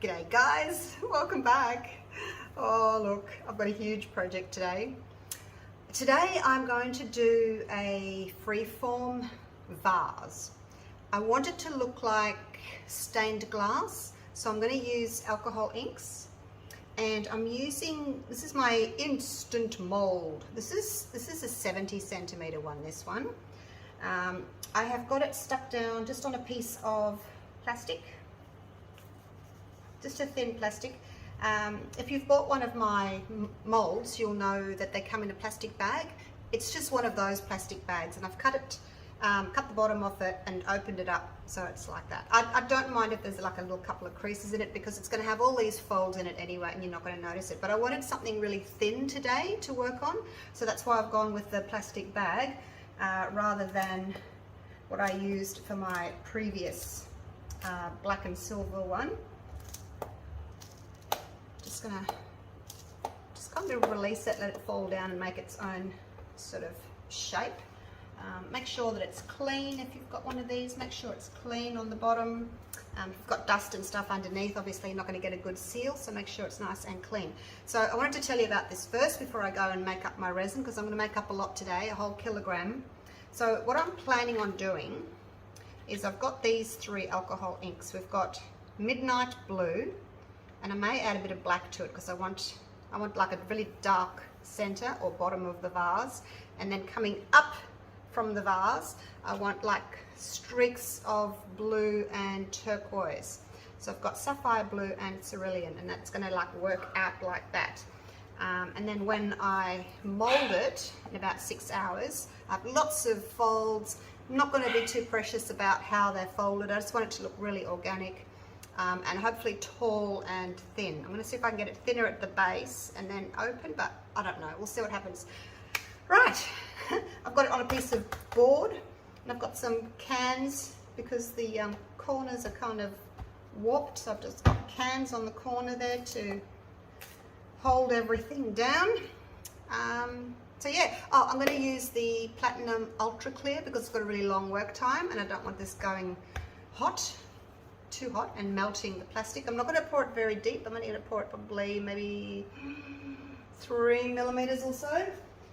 G'day guys, welcome back. Oh look, I've got a huge project today. Today I'm going to do a freeform vase. I want it to look like stained glass, so I'm going to use alcohol inks, and I'm using, this is my instant mold. This is a 70 centimeter one, this one. I have got it stuck down just on a piece of plastic. Just a thin plastic. If you've bought one of my molds, you'll know that they come in a plastic bag. It's just one of those plastic bags, and I've cut the bottom off it and opened it up so it's like that. I don't mind if there's like a little couple of creases in it, because it's going to have all these folds in it anyway and you're not going to notice it. But I wanted something really thin today to work on, so that's why I've gone with the plastic bag rather than what I used for my previous black and silver one. Just kind of release it, let it fall down and make its own sort of shape. Make sure that it's clean. If you've got one of these, make sure it's clean on the bottom. If you've got dust and stuff underneath, obviously you're not going to get a good seal, so make sure it's nice and clean. So I wanted to tell you about this first before I go and make up my resin, because I'm going to make up a lot today, a whole kilogram. So what I'm planning on doing is I've got these 3 alcohol inks. We've got Midnight Blue, and I may add a bit of black to it because I want like a really dark center or bottom of the vase, and then coming up from the vase I want like streaks of blue and turquoise. So I've got sapphire blue and cerulean, and that's going to like work out like that. And then when I mold it in about 6 hours, I have lots of folds. I'm not going to be too precious about how they're folded. I just want it to look really organic. And hopefully tall and thin. I'm going to see if I can get it thinner at the base and then open, but I don't know. We'll see what happens. Right, I've got it on a piece of board, and I've got some cans because the corners are kind of warped, so I've just got cans on the corner there to hold everything down. So yeah, I'm going to use the Platinum Ultra Clear because it's got a really long work time, and I don't want this going too hot and melting the plastic. I'm not going to pour it very deep. I'm only going to pour it probably maybe 3 millimeters or so.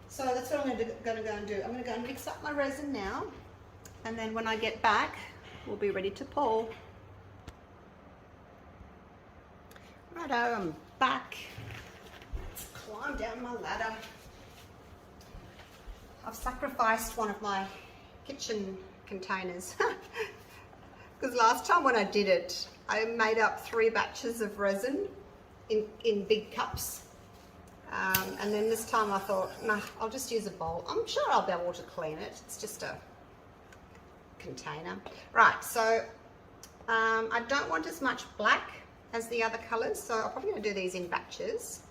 So that's what I'm going to go and do. I'm going to go and mix up my resin now, and then when I get back we'll be ready to pour. Righto, I'm back. Let's climb down my ladder. I've sacrificed one of my kitchen containers because last time when I did it, I made up 3 batches of resin in big cups. And then this time I thought, nah, I'll just use a bowl. I'm sure I'll be able to clean it. It's just a container. Right, so I don't want as much black as the other colours, so I'm probably going to do these in batches.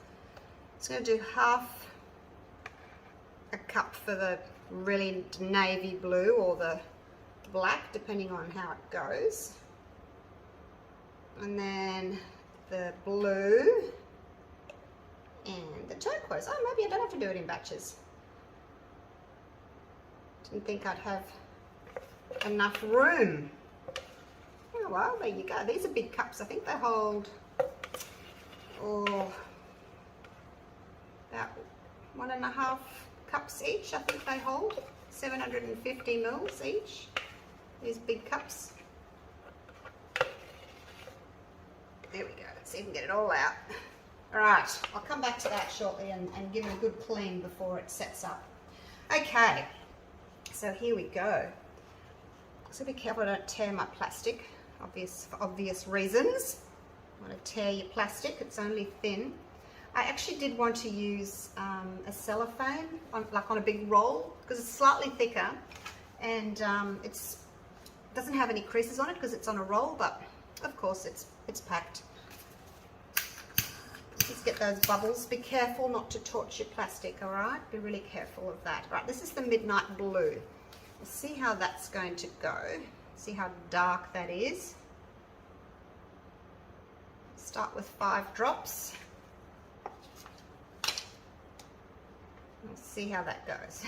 I'm going to do half a cup for the really navy blue or the black, depending on how it goes, and then the blue and the turquoise. Oh, maybe I don't have to do it in batches. Didn't think I'd have enough room. Oh well, there you go. These are big cups. I think they hold about 1.5 cups each. I think they hold 750 mils each. These big cups. There we go. Let's see if we can get it all out. Alright, I'll come back to that shortly and give it a good clean before it sets up. Okay, so here we go. So be careful I don't tear my plastic, for obvious reasons. I want to tear your plastic, it's only thin. I actually did want to use a cellophane, like on a big roll, because it's slightly thicker, and it doesn't have any creases on it because it's on a roll, but of course it's packed. Just get those bubbles. Be careful not to torch your plastic, all right? Be really careful of that. Right, this is the Midnight Blue. Let's see how that's going to go. See how dark that is. Start with 5 drops. Let's see how that goes.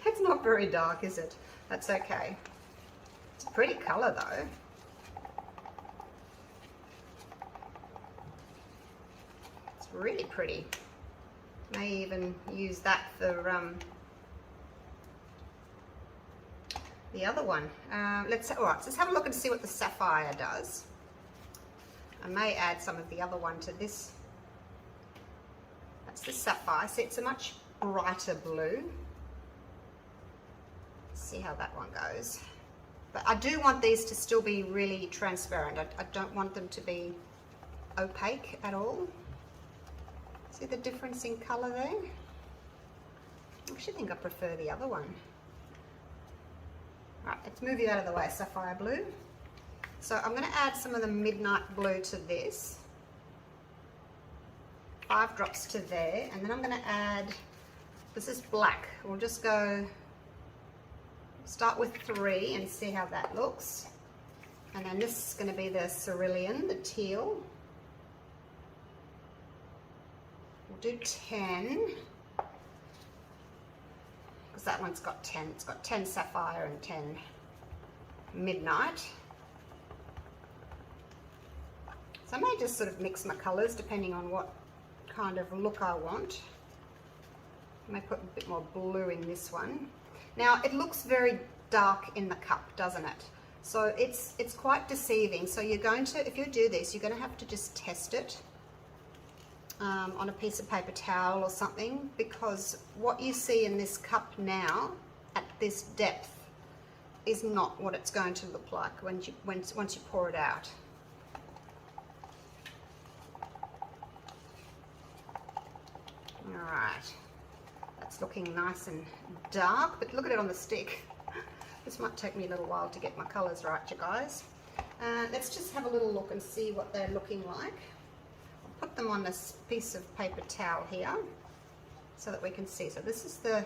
It's not very dark, is it? That's okay. It's a pretty colour though. really pretty. May even use that for the other one. All right, let's have a look and see what the sapphire does. I may add some of the other one to this. That's the sapphire. See, it's a much brighter blue. Let's see how that one goes. But I do want these to still be really transparent. I don't want them to be opaque at all. See the difference in colour there? I actually think I prefer the other one. Right, let's move you out of the way, sapphire blue. So I'm going to add some of the midnight blue to this. 5 drops to there, and then I'm going to add, this is black. We'll just go, start with 3 and see how that looks. And then this is going to be the cerulean, the teal. We'll do 10. Because that one's got 10. It's got 10 sapphire and 10 midnight. So I may just sort of mix my colours depending on what kind of look I want. I may put a bit more blue in this one. Now it looks very dark in the cup, doesn't it? So it's quite deceiving. So you're going to, if you do this, you're going to have to just test it on a piece of paper towel or something, because what you see in this cup now at this depth is not what it's going to look like once you pour it out. All right, that's looking nice and dark, but look at it on the stick. This might take me a little while to get my colours right, you guys. Let's just have a little look and see what they're looking like. Put them on this piece of paper towel here so that we can see. So this is the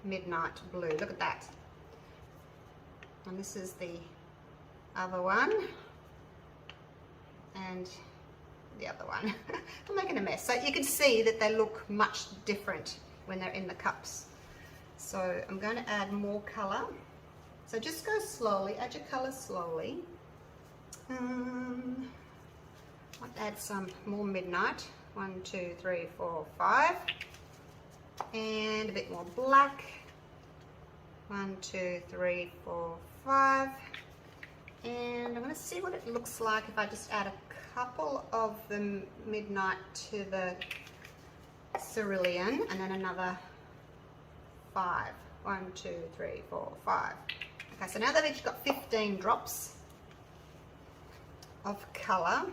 midnight blue, look at that. And this is the other one and the other one. I'm making a mess. So you can see that they look much different when they're in the cups. So I'm going to add more colour. So just go slowly, add your colour slowly. I'll add some more midnight. 1, 2, 3, 4, 5. And a bit more black. 1, 2, 3, 4, 5. And I'm going to see what it looks like if I just add a couple of the midnight to the cerulean and then another 5. 1, 2, 3, 4, 5. Okay, so now they've each got 15 drops of colour.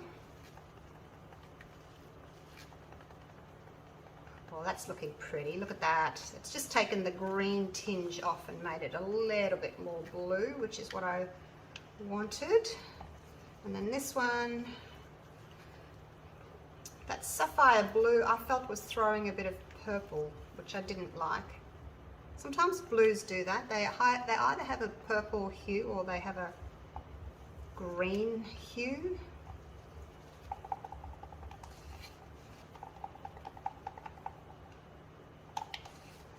Well, that's looking pretty. Look at that. It's just taken the green tinge off and made it a little bit more blue, which is what I wanted. And then this one, that sapphire blue, I felt was throwing a bit of purple, which I didn't like. Sometimes blues do that. They either have a purple hue or they have a green hue.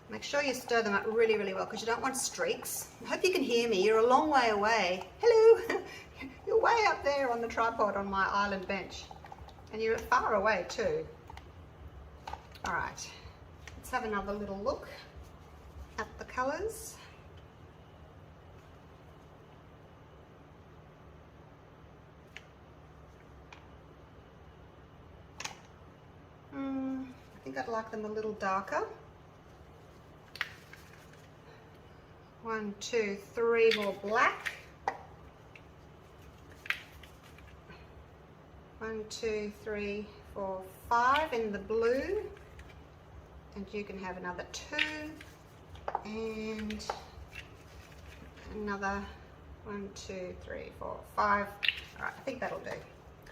Make sure you stir them up really, really well because you don't want streaks. I hope you can hear me. You're a long way away. Hello. You're way up there on the tripod on my island bench. And you're far away too. All right. Let's have another little look at the colours. I think I'd like them a little darker. 1, 2, 3 more black. 1, 2, 3, 4, 5 in the blue. And you can have another 2. And another 1, 2, 3, 4, 5. All right, I think that'll do.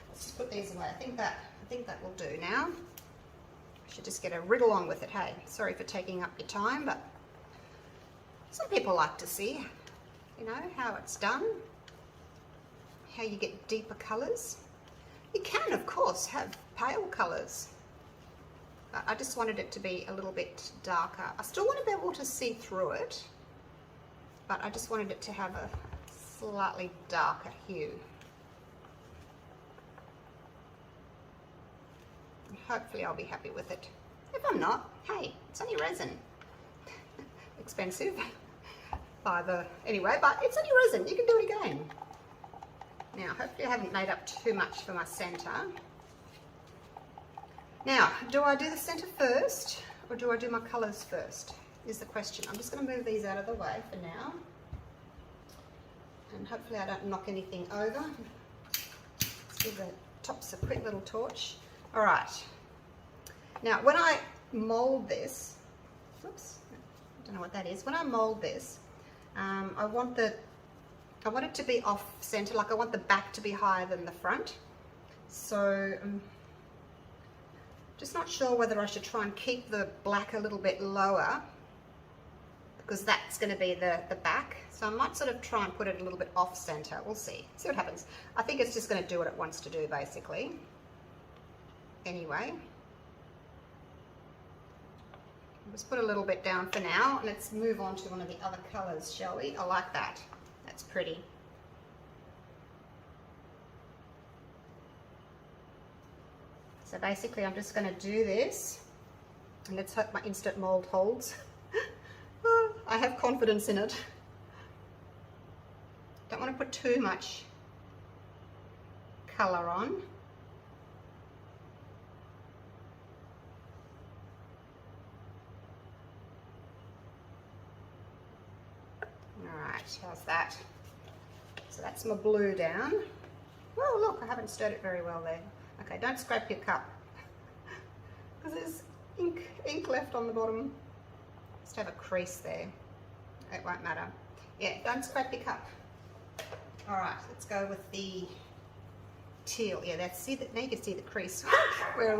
Let's just put these away. I think that will do now. I should just get a wriggle on with it. Hey, sorry for taking up your time, but some people like to see, you know, how it's done, how you get deeper colours. You can, of course, have pale colours. But I just wanted it to be a little bit darker. I still want to be able to see through it, but I just wanted it to have a slightly darker hue. hopefully I'll be happy with it. If I'm not, hey, it's only resin. Expensive. Anyway, but it's only resin, you can do it again. Now, hopefully I haven't made up too much for my center. Now, do I do the center first or do I do my colors first is the question. I'm just going to move these out of the way for now. And hopefully I don't knock anything over. Let's give the tops a quick little torch. All right. Now, when I mold this, oops, I don't know what that is. When I mold this, I want it to be off center, like I want the back to be higher than the front. So just not sure whether I should try and keep the black a little bit lower because that's going to be the back. So I might sort of try and put it a little bit off center. We'll see what happens. I think it's just going to do what it wants to do basically. Anyway, let's put a little bit down for now. Let's move on to one of the other colors, shall we? I like that. That's pretty. So basically I'm just going to do this and let's hope my instant mold holds. I have confidence in it. Don't want to put too much colour on. Alright, how's that? So that's my blue down. Oh look, I haven't stirred it very well there. Okay, don't scrape your cup because there's ink left on the bottom. Just have a crease there. It won't matter. Yeah, don't scrape your cup. All right, let's go with the teal. Yeah, now you can see the crease where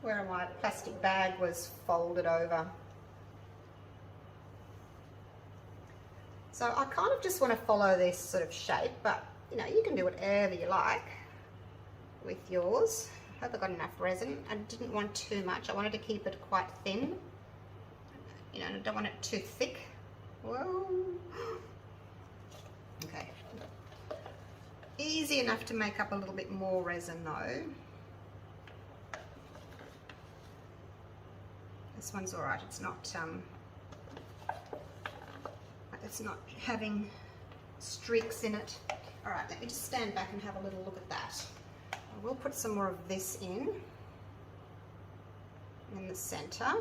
my plastic bag was folded over. So I kind of just want to follow this sort of shape, but you know, you can do whatever you like with yours. I hope I got enough resin. I didn't want too much. I wanted to keep it quite thin. You know, I don't want it too thick. Whoa. Okay. Easy enough to make up a little bit more resin though. This one's all right. It's not having streaks in it. All right, let me just stand back and have a little look at that. I will put some more of this in the center.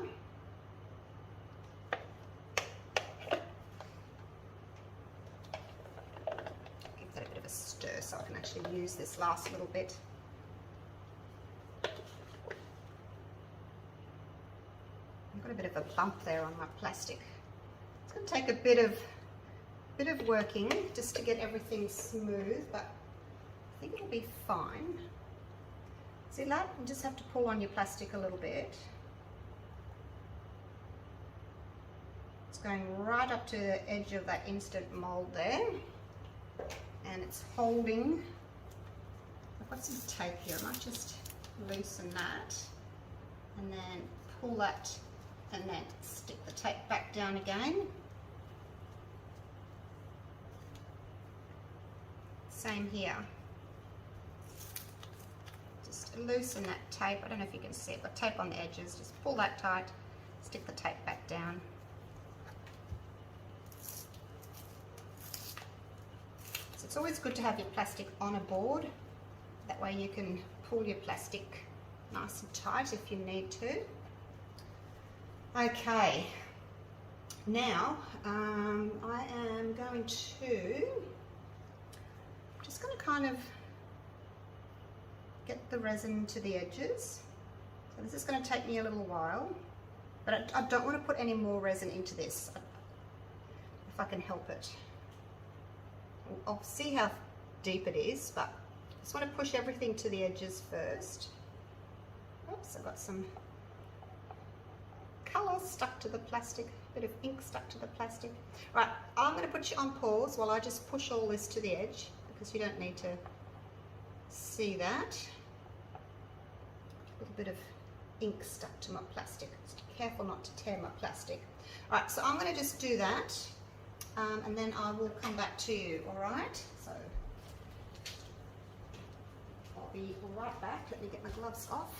Give that a bit of a stir so I can actually use this last little bit. I've got a bit of a bump there on my plastic. It's going to take a bit of working just to get everything smooth, but I think it'll be fine. See that? You just have to pull on your plastic a little bit. It's going right up to the edge of that instant mold there, and it's holding. I've got some tape here. I might just loosen that and then pull that and then stick the tape back down again. Same here. Just loosen that tape. I don't know if you can see it, but tape on the edges. Just pull that tight, stick the tape back down. So it's always good to have your plastic on a board. That way you can pull your plastic nice and tight if you need to. Okay, now I am going to kind of get the resin to the edges. So this is going to take me a little while, but I don't want to put any more resin into this if I can help it. I'll see how deep it is, but I just want to push everything to the edges first. Oops, I've got some colour stuck to the plastic, a bit of ink stuck to the plastic. Right, I'm going to put you on pause while I just push all this to the edge, because you don't need to see that. A little bit of ink stuck to my plastic. Just be careful not to tear my plastic. All right, so I'm going to just do that, and then I will come back to you. All right. So, all be right back. Let me get my gloves off.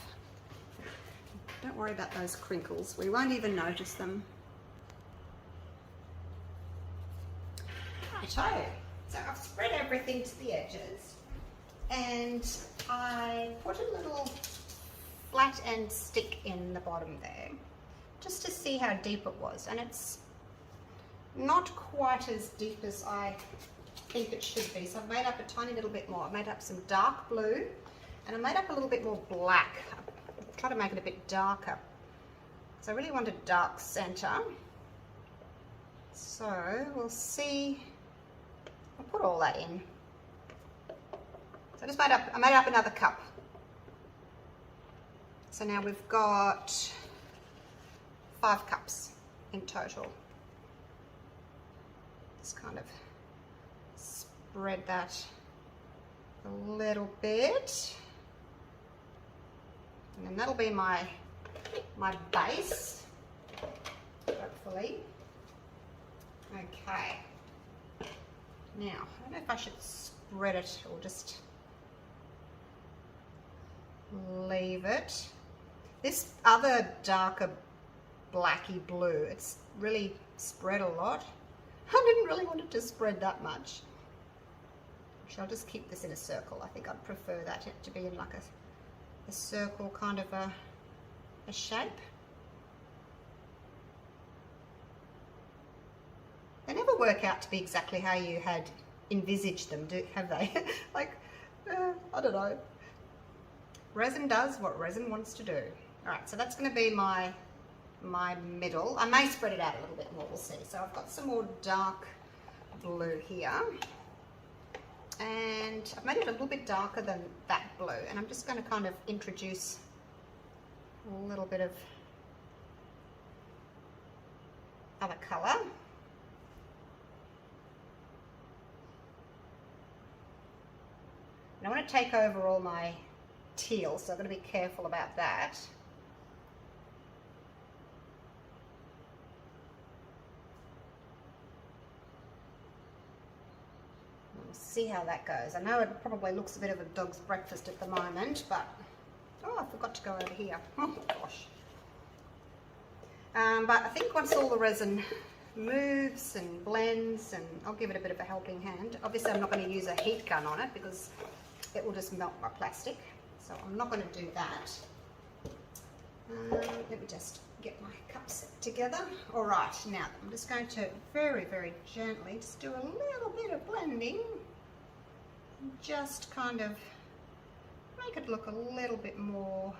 Don't worry about those crinkles. We won't even notice them. Righto. So I've spread everything to the edges, and I put a little flat end stick in the bottom there, just to see how deep it was. And it's not quite as deep as I think it should be. So I've made up a tiny little bit more. I've made up some dark blue, and I made up a little bit more black. I'll try to make it a bit darker. So I really want a dark center. So we'll see. I'll put all that in. So I made up another cup. So now we've got 5 cups in total. Just kind of spread that a little bit. And then that'll be my base, hopefully. Okay. Now, I don't know if I should spread it or just leave it. This other darker blacky blue, it's really spread a lot. I didn't really want it to spread that much. Actually, I'll just keep this in a circle. I think I'd prefer that to be in like a circle kind of a shape. They never work out to be exactly how you had envisaged them, have they? Like, I don't know. Resin does what resin wants to do. All right, so that's going to be my middle. I may spread it out a little bit more, we'll see. So I've got some more dark blue here. And I've made it a little bit darker than that blue. And I'm just going to kind of introduce a little bit of other colour. And I want to take over all my teal, so I've got to be careful about that. We'll see how that goes. I know it probably looks a bit of a dog's breakfast at the moment, but oh, I forgot to go over here. Oh gosh. But I think once all the resin moves and blends, and I'll give it a bit of a helping hand. Obviously I'm not going to use a heat gun on it because it will just melt my plastic, so I'm not going to do that. Let me just get my cup set together. All right, now I'm just going to very, very gently just do a little bit of blending, just kind of make it look a little bit more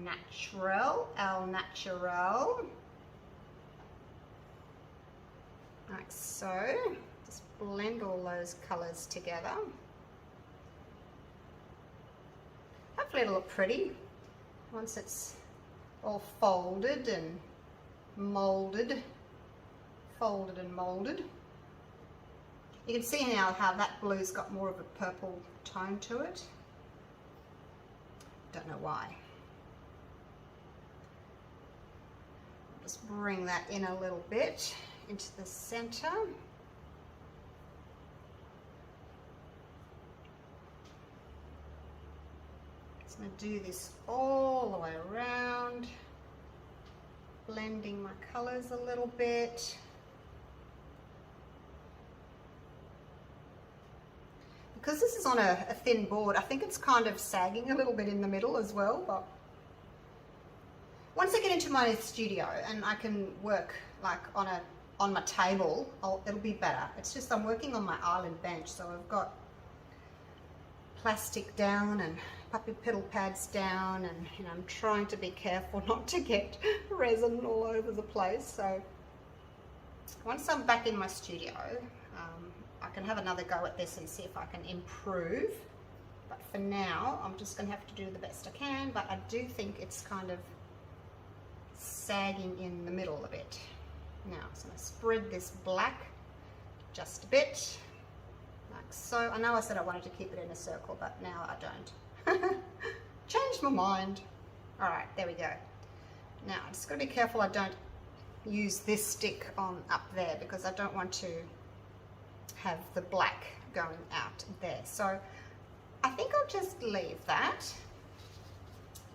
natural, au naturel, like so. Just blend all those colours together. Hopefully it'll look pretty once it's all folded and moulded. Folded and moulded. You can see now how that blue's got more of a purple tone to it. Don't know why. I'll just bring that in a little bit into the centre. I'm going to do this all the way around, blending my colours a little bit. Because this is on a thin board, I think it's kind of sagging a little bit in the middle as well, but once I get into my studio and I can work like on my table, it'll be better. It's just I'm working on my island bench, so I've got plastic down and puppy pedal pads down, and you know, I'm trying to be careful not to get resin all over the place. So once I'm back in my studio, I can have another go at this and see if I can improve. But for now, I'm just going to have to do the best I can. But I do think it's kind of sagging in the middle a bit. Now, so I'm going to spread this black just a bit, like so. I know I said I wanted to keep it in a circle, but now I don't. Changed my mind. All right, there we go. Now, I'm just got to be careful I don't use this stick on up there, because I don't want to have the black going out there. So I think I'll just leave that.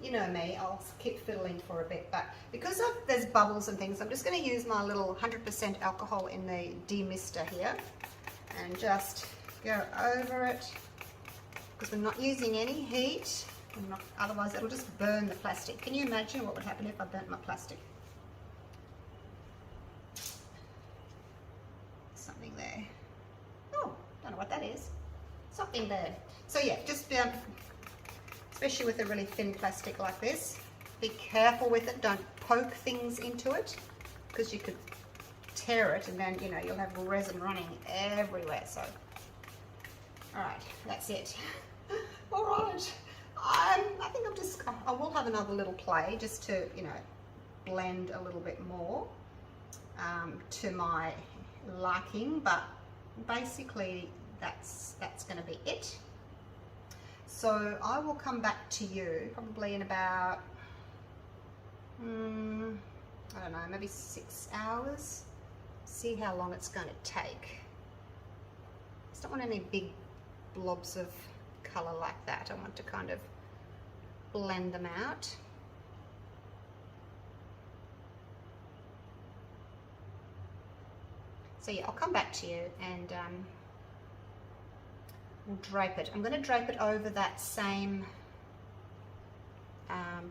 You know me, I'll keep fiddling for a bit, but because there's bubbles and things, I'm just going to use my little 100% alcohol in the demister here and just go over it, because we're not using any heat, otherwise it'll just burn the plastic. Can you imagine what would happen if I burnt my plastic? Something there. Oh, don't know what that is. Something there. So yeah, just especially with a really thin plastic like this, be careful with it. Don't poke things into it, because you could tear it and then, you know, you'll have resin running everywhere. So, all right, that's it. All right, I think I will have another little play just to, you know, blend a little bit more to my liking, but basically that's going to be it. So I will come back to you probably in about, I don't know, maybe 6 hours. See how long it's going to take. I just don't want any big blobs of colour like that. I want to kind of blend them out. So yeah, I'll come back to you and we'll drape it. I'm going to drape it over that same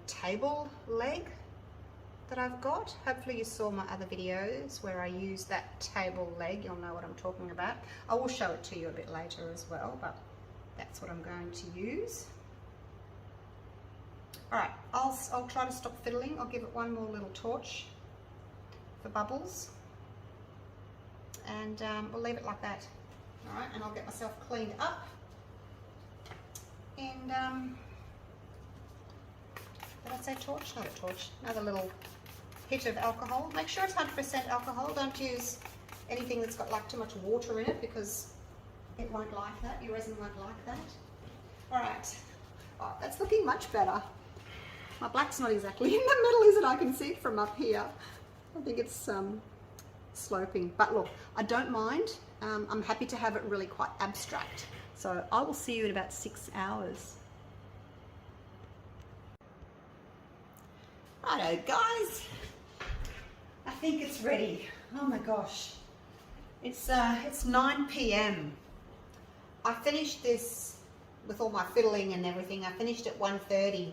table leg that I've got. Hopefully you saw my other videos where I use that table leg. You'll know what I'm talking about. I will show it to you a bit later as well, but that's what I'm going to use. Alright, I'll try to stop fiddling. I'll give it one more little torch for bubbles, and we'll leave it like that. Alright, and I'll get myself cleaned up, and did I say torch? Not a torch, another little hit of alcohol. Make sure it's 100% alcohol. Don't use anything that's got like too much water in it, because it won't like that. Your resin won't like that. Alright, oh, that's looking much better. My black's not exactly in the middle, is it? I can see it from up here. I think it's sloping, but look, I don't mind. I'm happy to have it really quite abstract. So I will see you in about 6 hours. Righto guys, I think it's ready. Oh my gosh, it's 9 PM. I finished this with all my fiddling and everything. I finished at 1:30.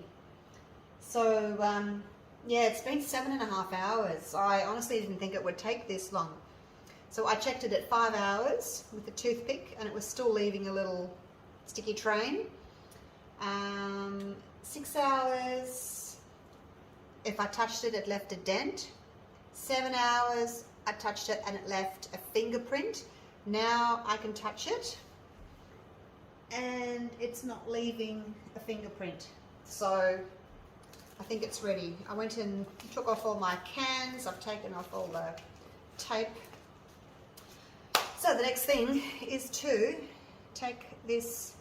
So yeah, it's been 7.5 hours. I honestly didn't think it would take this long. So I checked it at 5 hours with a toothpick, and it was still leaving a little sticky train. 6 hours, if I touched it, it left a dent. 7 hours, I touched it and it left a fingerprint. Now I can touch it and it's not leaving a fingerprint. So I think it's ready. I went and took off all my cans. I've taken off all the tape. So the next thing is to take this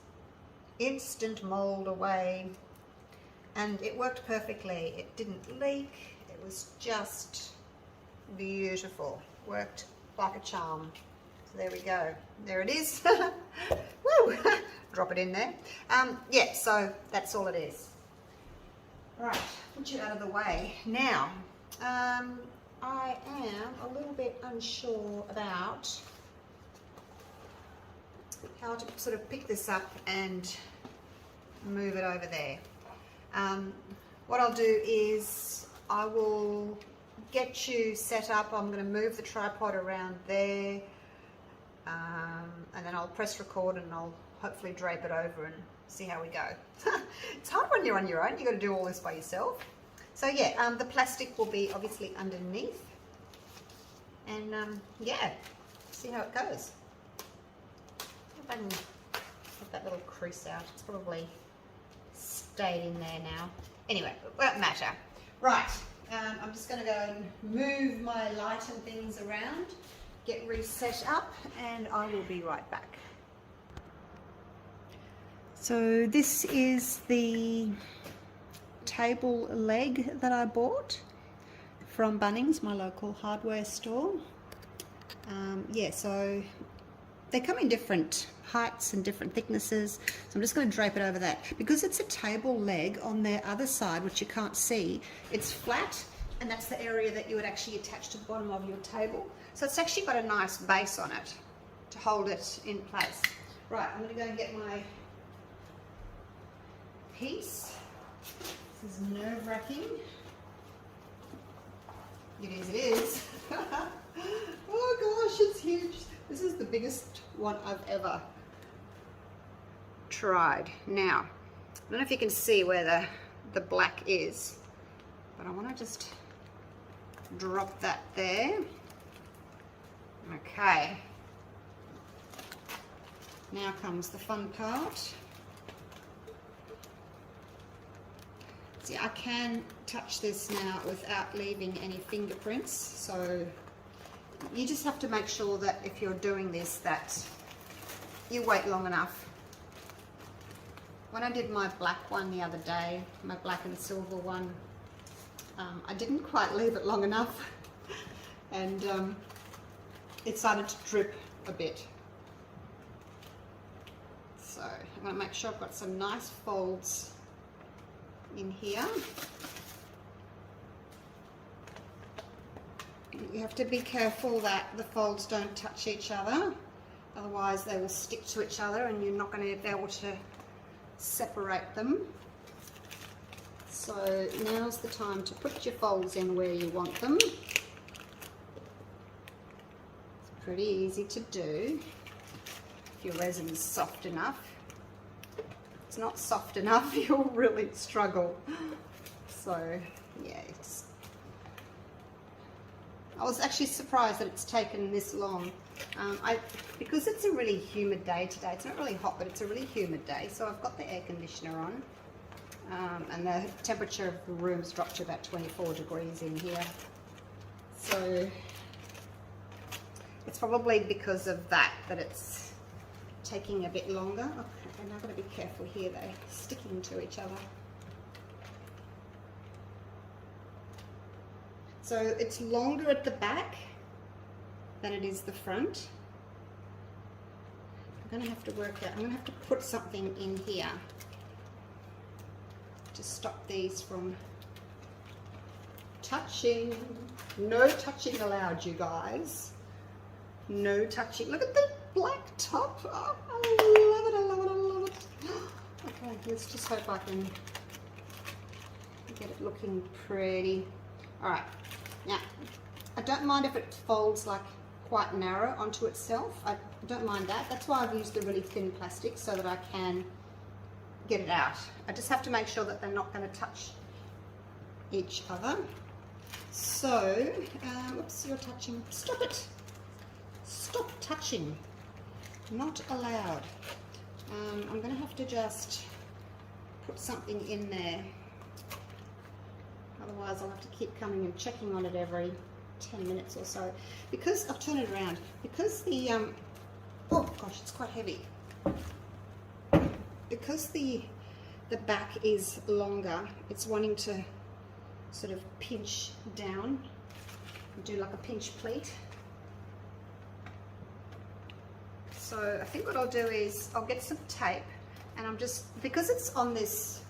instant mold away, and it worked perfectly. It didn't leak. It was just beautiful. Worked like a charm. So there we go. There it is. Woo! Drop it in there. Yeah, so that's all it is. Right, put you out of the way. Now, I am a little bit unsure about how to sort of pick this up and move it over there. What I'll do is I will get you set up. I'm going to move the tripod around there, and then I'll press record and I'll hopefully drape it over and see how we go. It's hard when you're on your own. You've got to do all this by yourself. So yeah, the plastic will be obviously underneath, and yeah, see how it goes. If I can get that little crease out. It's probably stayed in there now. Anyway, it won't matter. Right, I'm just going to go and move my light and things around, get reset up, and I will be right back. So this is the table leg that I bought from Bunnings, my local hardware store. Yeah, so they come in different heights and different thicknesses. So I'm just going to drape it over that. Because it's a table leg on the other side, which you can't see, it's flat, and that's the area that you would actually attach to the bottom of your table. So it's actually got a nice base on it to hold it in place. Right, I'm going to go and get my piece. This is nerve-wracking. It is. Oh gosh, it's huge. This is the biggest one I've ever tried. Now, I don't know if you can see where the black is, but I want to just drop that there. Okay. Now comes the fun part. See, I can touch this now without leaving any fingerprints, so you just have to make sure that if you're doing this that you wait long enough. When I did my black one the other day, my black and silver one, I didn't quite leave it long enough and it started to drip a bit. So I'm going to make sure I've got some nice folds in here. You have to be careful that the folds don't touch each other, otherwise they will stick to each other and you're not going to be able to separate them. So now's the time to put your folds in where you want them. It's pretty easy to do if your resin is soft enough. It's not soft enough, you'll really struggle. So yeah, I was actually surprised that it's taken this long. Because it's a really humid day today. It's not really hot, but it's a really humid day. So I've got the air conditioner on, and the temperature of the room's dropped to about 24 degrees in here. So it's probably because of that it's taking a bit longer. Okay, and I've got to be careful here, they're sticking to each other. So it's longer at the back than it is the front. I'm going to have to work out, I'm going to have to put something in here to stop these from touching. No touching allowed, you guys. No touching. Look at the black top. Oh, I love it, I love it, I love it. Okay, let's just hope I can get it looking pretty. Alright, now I don't mind if it folds like quite narrow onto itself. I don't mind that. That's why I've used the really thin plastic, so that I can get it out. I just have to make sure that they're not going to touch each other. So, whoops, you're touching. Stop it. Stop touching. Not allowed. I'm going to have to just put something in there. Otherwise I'll have to keep coming and checking on it every 10 minutes or so. Because, I'll turn it around, because the, oh gosh, it's quite heavy. Because the back is longer, it's wanting to sort of pinch down, do like a pinch pleat. So I think what I'll do is, I'll get some tape, and I'm just, because it's on this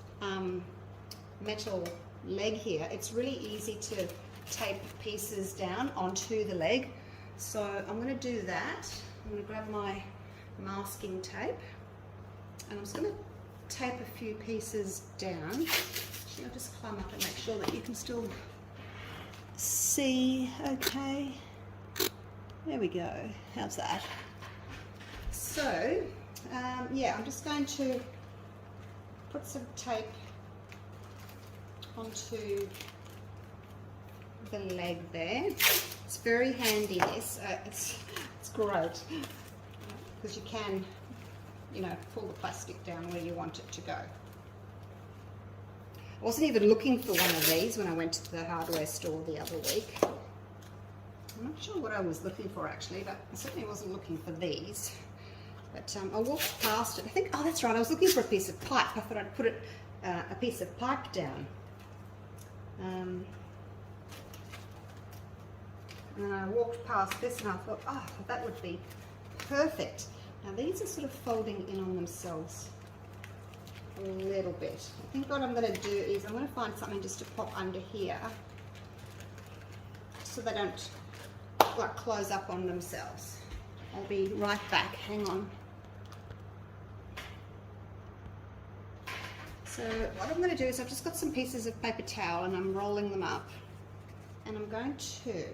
metal leg here, it's really easy to tape pieces down onto the leg. So I'm going to do that. I'm going to grab my masking tape, and I'm just going to tape a few pieces down. Actually, I'll just climb up and make sure that you can still see. Okay, there we go. How's that? So yeah, I'm just going to put some tape onto the leg there. It's very handy, this. It's great because you can, you know, pull the plastic down where you want it to go. I wasn't even looking for one of these when I went to the hardware store the other week. I'm not sure what I was looking for actually, but I certainly wasn't looking for these. But I walked past it. I think, oh, that's right, I was looking for a piece of pipe. I thought I'd put it, a piece of pipe down. And then I walked past this and I thought, oh, that would be perfect. Now these are sort of folding in on themselves a little bit. I think what I'm going to do is I'm going to find something just to pop under here so they don't like close up on themselves. I'll be right back, hang on. So what I'm going to do is I've just got some pieces of paper towel and I'm rolling them up, and I'm going to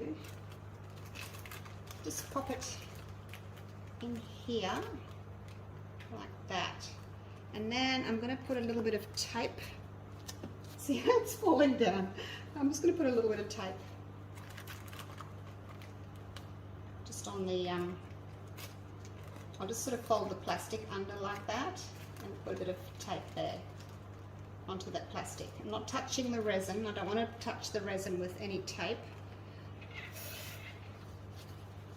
just pop it in here like that, and then I'm going to put a little bit of tape. See how it's falling down? I'm just going to put a little bit of tape just on the I'll just sort of fold the plastic under like that and put a bit of tape there onto that plastic. I'm not touching the resin. I don't want to touch the resin with any tape.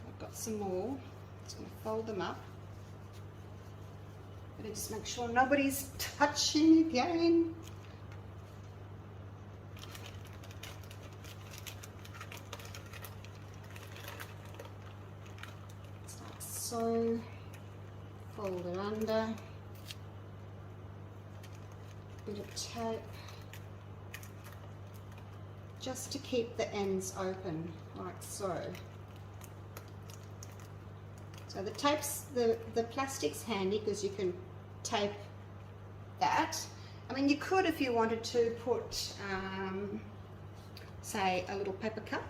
I've got some more. Just going to fold them up. But just make sure nobody's touching again. It's like so. Fold it under. Bit of tape. Just to keep the ends open, like so. So the tape's, the plastic's handy because you can tape that. I mean, you could, if you wanted to, put, say, a little paper cup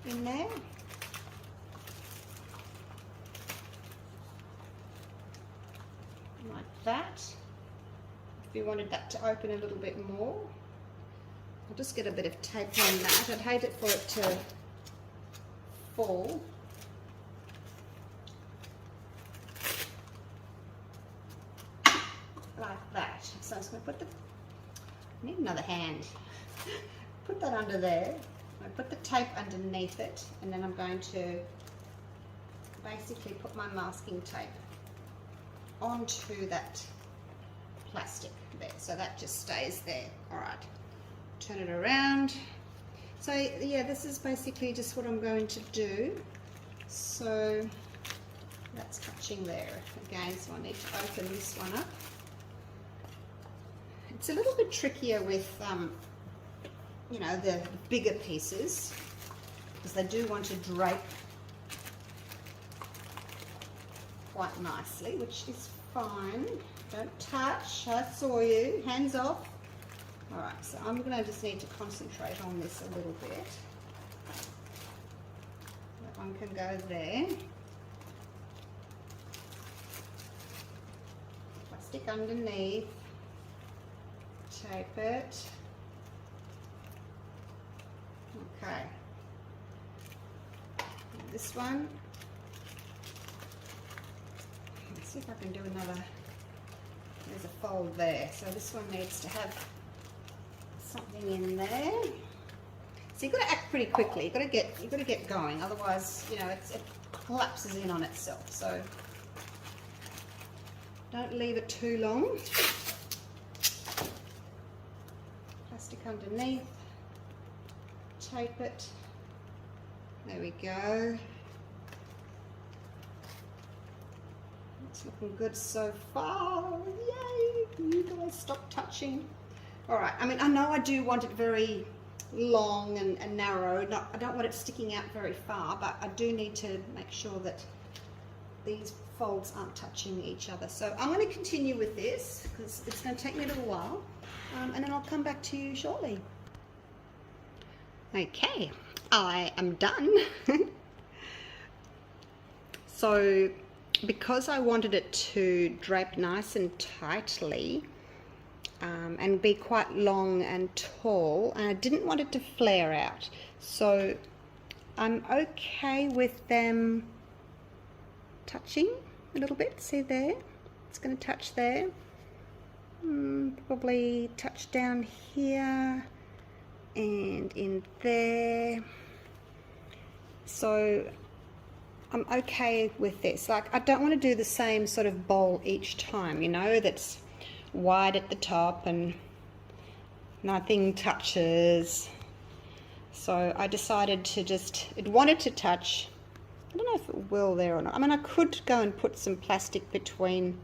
in there. Like that. If you wanted that to open a little bit more. I'll just get a bit of tape on that. I'd hate it for it to fall. Like that. So I'm just going to put the, I need another hand. Put that under there. I put the tape underneath it, and then I'm going to basically put my masking tape onto that plastic there, so that just stays there. All right, turn it around. So yeah, this is basically just what I'm going to do. So that's touching there again, so I need to open this one up. It's a little bit trickier with you know, the bigger pieces, because they do want to drape quite nicely, which is fine. Don't touch. I saw you. Hands off. All right, so I'm going to just need to concentrate on this a little bit. That one can go there. Plastic underneath. Tape it. Okay. And this one. Let's see if I can do another. There's a fold there, so this one needs to have something in there. So you've got to act pretty quickly. You've got to get going. Otherwise, you know, it collapses in on itself. So don't leave it too long. Plastic underneath. Tape it. There we go. It's looking good so far. Yay! You guys stop touching. All right. I mean, I know I do want it very long and narrow. I don't want it sticking out very far, but I do need to make sure that these folds aren't touching each other. So I'm going to continue with this because it's going to take me a little while, and then I'll come back to you shortly. Okay, I am done. So because I wanted it to drape nice and tightly and be quite long and tall, and I didn't want it to flare out, so I'm okay with them touching a little bit. See there? It's going to touch there. Probably touch down here and in there. So I'm okay with this. Like, I don't want to do the same sort of bowl each time, you know, that's wide at the top and nothing touches. So I decided to just, it wanted to touch, I don't know if it will there or not. I mean, I could go and put some plastic between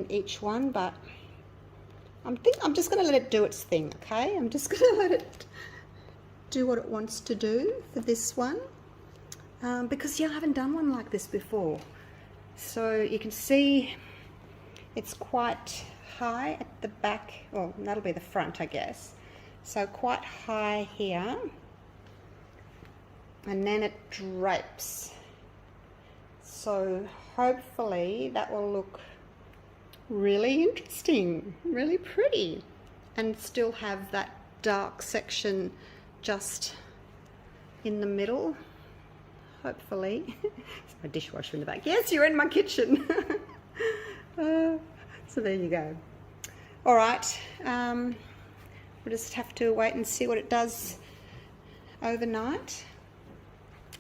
each one, but I'm just going to let it do its thing, okay? I'm just going to let it do what it wants to do for this one, because yeah, I haven't done one like this before. So you can see it's quite high at the back. Well, that'll be the front, I guess. So quite high here, and then it drapes. So hopefully that will look really interesting, really pretty, and still have that dark section just in the middle, hopefully. There's my dishwasher in the back. Yes, you're in my kitchen. So there you go. All right, we'll just have to wait and see what it does overnight.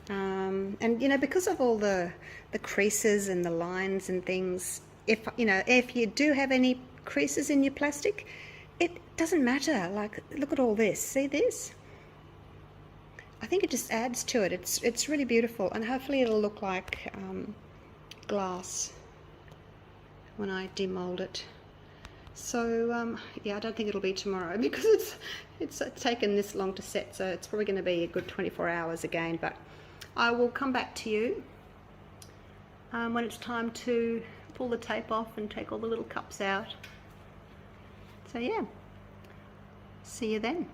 And you know, because of all the creases and the lines and things, if you do have any creases in your plastic, it doesn't matter. Like, look at all this. See this? I think it just adds to it. It's really beautiful, and hopefully it'll look like glass when I demold it. So yeah, I don't think it'll be tomorrow because it's taken this long to set, so it's probably going to be a good 24 hours again. But I will come back to you when it's time to pull the tape off and take all the little cups out. So yeah, see you then.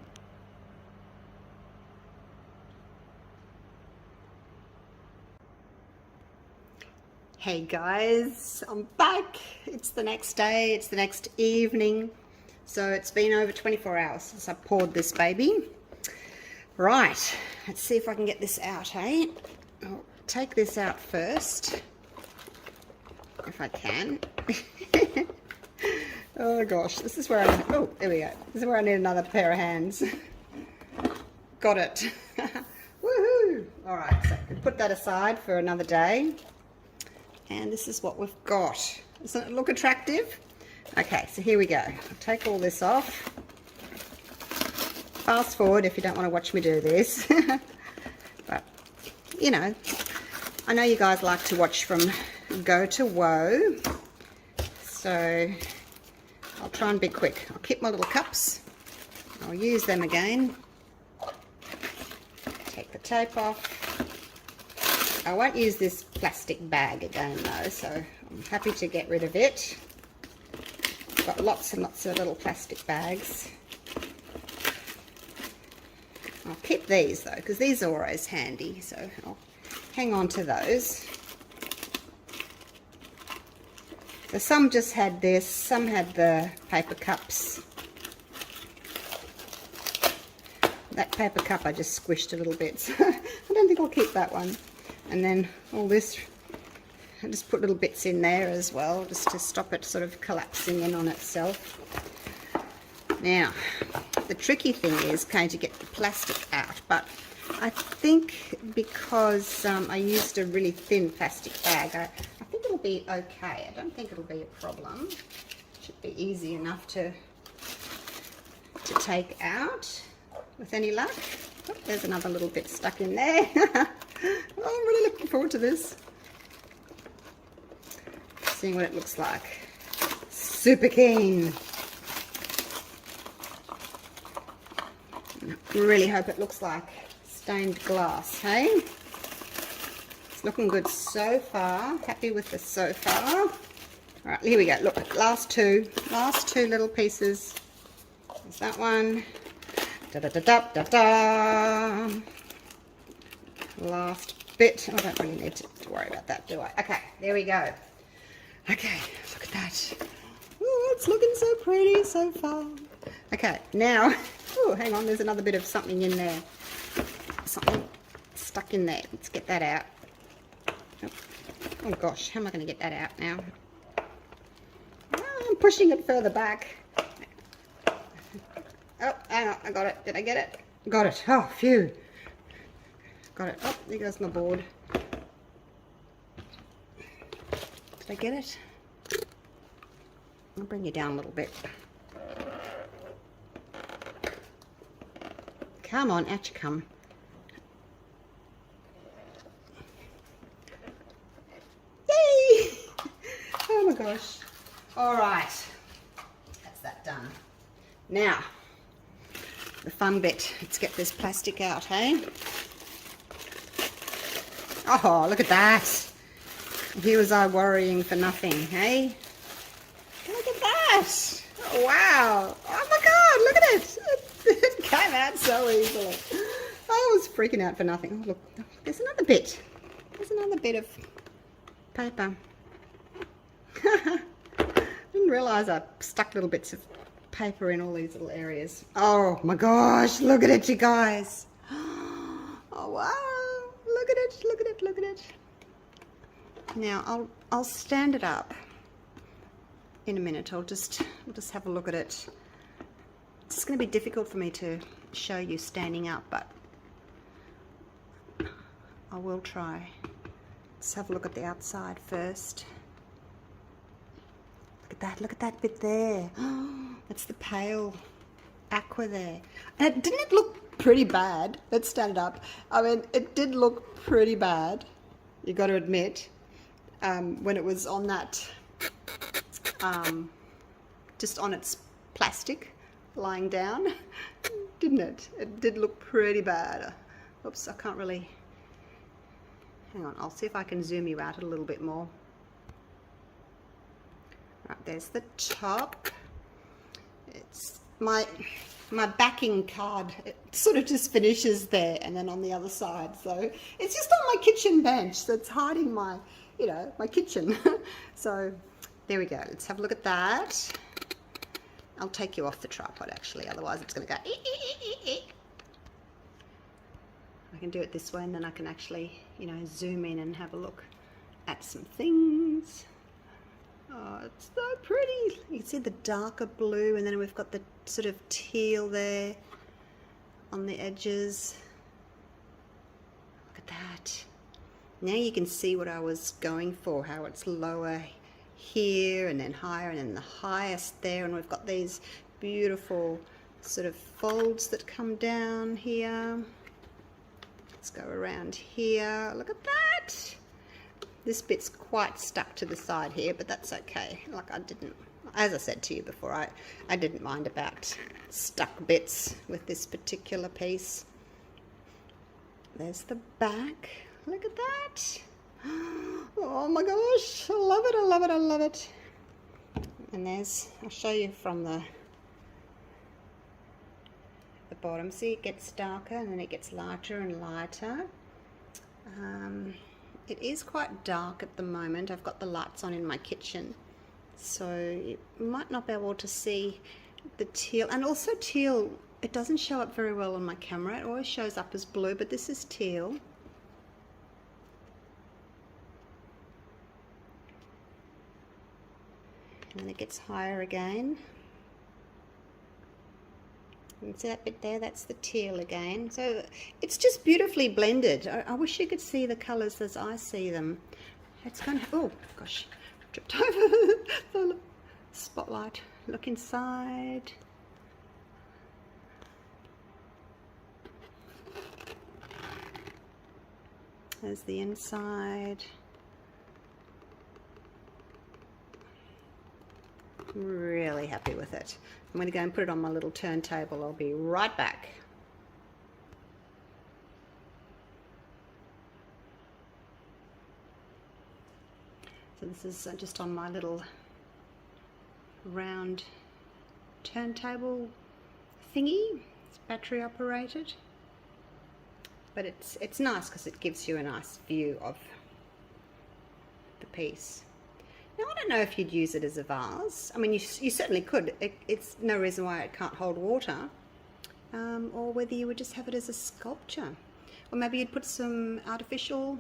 Hey guys, I'm back. It's the next day, it's the next evening. So it's been over 24 hours since I poured this baby. Right, let's see if I can get this out, hey? I'll take this out first, if I can. Oh gosh, this is where oh, there we go. This is where I need another pair of hands. Got it. Woohoo! All right, so put that aside for another day. And this is what we've got. Doesn't it look attractive? Okay, so here we go. I'll take all this off. Fast forward if you don't want to watch me do this. But, you know, I know you guys like to watch from go to woe. So I'll try and be quick. I'll keep my little cups. I'll use them again. Take the tape off. I won't use this plastic bag again though, so I'm happy to get rid of it. I've got lots and lots of little plastic bags. I'll keep these though, because these are always handy, so I'll hang on to those. So some just had this, some had the paper cups. That paper cup I just squished a little bit, so I don't think I'll keep that one. And then all this, I just put little bits in there as well, just to stop it sort of collapsing in on itself. Now, the tricky thing is going to get the plastic out, but I think because I used a really thin plastic bag, I think it'll be okay. I don't think it'll be a problem. It should be easy enough to take out with any luck. Oh, there's another little bit stuck in there. Oh, I'm really looking forward to this. Seeing what it looks like. Super keen. Really hope it looks like stained glass, hey? It's looking good so far. Happy with this so far. All right, here we go. Look, last two little pieces. There's that one. Da da da da da da. Last bit. I don't really need to worry about that, do I? Okay, there we go. Okay, look at that. Oh, it's looking so pretty so far. Okay, now, oh, hang on, there's another bit of something in there. Something stuck in there. Let's get that out. Oh gosh, how am I going to get that out now? Oh, I'm pushing it further back. Oh, hang on, I got it. Did I get it? Got it. Oh, phew. Got it. Oh, there goes my board. Did I get it? I'll bring you down a little bit. Come on, out you come. gosh. All right, that's that done. Now, the fun bit. Let's get this plastic out, hey? Oh, look at that. Here was I worrying for nothing, hey? Look at that. Oh, wow. Oh my God, look at it. It came out so easily. I was freaking out for nothing. Oh, look, there's another bit. There's another bit of paper. Didn't realise I stuck little bits of paper in all these little areas. Oh my gosh, look at it, you guys. Oh wow, look at it, look at it, look at it. Now I'll stand it up in a minute. I'll just have a look at it. It's going to be difficult for me to show you standing up, but I will try. Let's have a look at the outside first. Look at that bit there. That's the pale aqua there. And didn't it look pretty bad? Let's stand it up. I mean, it did look pretty bad, you got to admit, when it was on that, just on its plastic, lying down, didn't it? It did look pretty bad. Oops, I can't really, hang on, I'll see if I can zoom you out a little bit more. Right, there's the top. It's my backing card. It sort of just finishes there, and then on the other side. So it's just on my kitchen bench that's hiding my, you know, my kitchen. So there we go. Let's have a look at that. I'll take you off the tripod actually, otherwise it's going to go. I can do it this way, and then I can actually, you know, zoom in and have a look at some things. Oh, it's so pretty. You can see the darker blue, and then we've got the sort of teal there on the edges. Look at that. Now you can see what I was going for, how it's lower here and then higher and then the highest there, and we've got these beautiful sort of folds that come down here. Let's go around here. Look at that. This bit's quite stuck to the side here, but that's okay. Like I didn't, as I said to you before, I didn't mind about stuck bits with this particular piece. There's the back. Look at that. Oh my gosh, I love it, I love it, I love it. And there's, I'll show you from the bottom. See, it gets darker and then it gets lighter and lighter. It is quite dark at the moment. I've got the lights on in my kitchen, so you might not be able to see the teal. And also teal, it doesn't show up very well on my camera. It always shows up as blue, but this is teal. And then it gets higher again. You see that bit there? That's the teal again. So it's just beautifully blended. I wish you could see the colours as I see them. It's going to, oh gosh, tripped over the spotlight. Look inside. There's the inside. Really happy with it. I'm going to go and put it on my little turntable. I'll be right back. So this is just on my little round turntable thingy. It's battery operated, but it's nice because it gives you a nice view of the piece. Now, I don't know if you'd use it as a vase. I mean, you certainly could. It's no reason why it can't hold water. Or whether you would just have it as a sculpture. Or maybe you'd put some artificial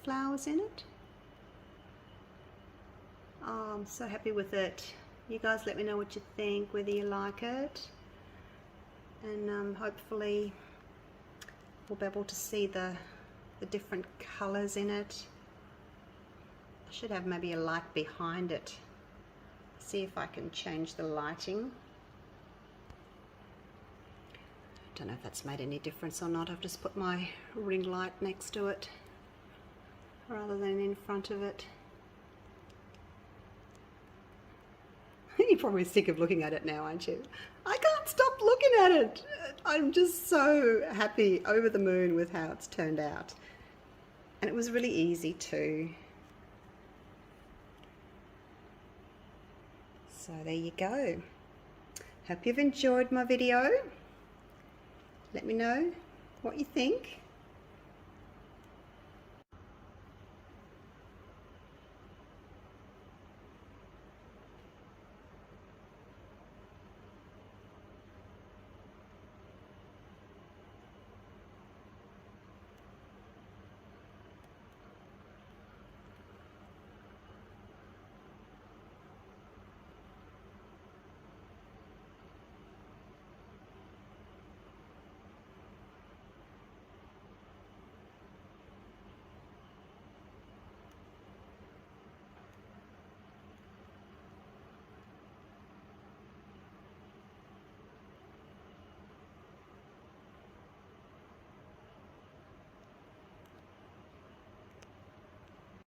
flowers in it. Oh, I'm so happy with it. You guys let me know what you think, whether you like it. And hopefully we'll be able to see the different colours in it. I should have maybe a light behind it. See if I can change the lighting. Don't know if that's made any difference or not. I've just put my ring light next to it rather than in front of it. probably sick of looking at it now, aren't you? I can't stop looking at it. I'm just so happy, over the moon with how it's turned out. And it was really easy too. So there you go. Hope you've enjoyed my video. Let me know what you think.